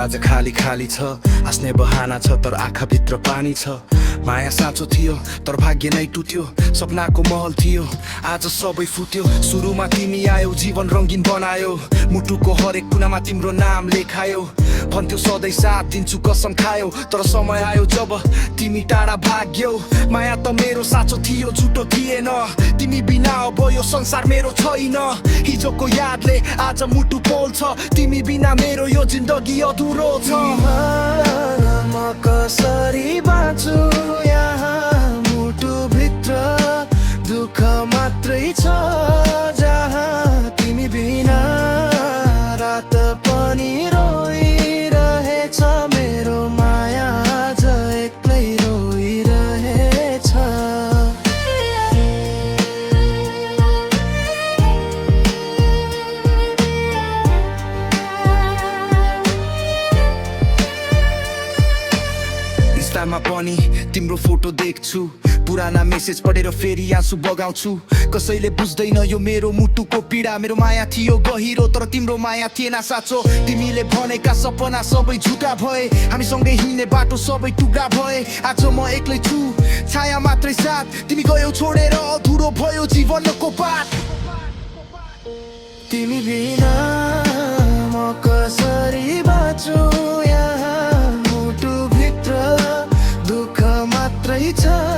आज खाली खाली छ, हाँस्ने बहाना छ तर आँखाभित्र पानी छ। माया साँचो थियो तर भाग्य नै टुट्यो, सपनाको महल थियो आज सबै फुट्यो। सुरुमा तिमी आयो जीवन रङ्गिन बनायो, मुटुको हरेक कुनामा तिम्रो नाम लेखायो। भन्थ्यो सधैँ साथ दिन्छु कसम खायो, तर समय आयो जब तिमी टाढा भाग्यौ। माया त मेरो साँचो थियो झुटो थिएन, तिमी बिना अब यो संसार मेरो छैन। हिजोको यादले आज मुटु पोल्छ, तिमी बिना मेरो यो जिन्दगी अधुरो छ। म कसरी बाँचु यहाँ मुटुभित्र दुःख मात्रै छ, जहाँ तिमी बिना रात पनि रोइरहेछ। मेरो माया आज एक्लै रोइरहेछ। इन्स्टामा पनि तिम्रो फोटो देख्छु, पुराना मेसेज पढेर फेरि आँसु बगाउँछु। कसैले बुझ्दैन यो मेरो मुटुको पीडा, मेरो माया थियो गहिरो तर तिम्रो माया थिएन साँचो। तिमीले भनेका सपना सबै झुटा भए, हामी सँगै हिँड्ने बाटो सबै टुक्रा भए। आज म एक्लै छु छाया मात्रै साथ, तिमी गयौ छोडेर अधुरो भयो जीवनको पाठ। तिमी बिना म कसरी बाँचु यहाँ मुटुभित्र दुःख मात्रै छ।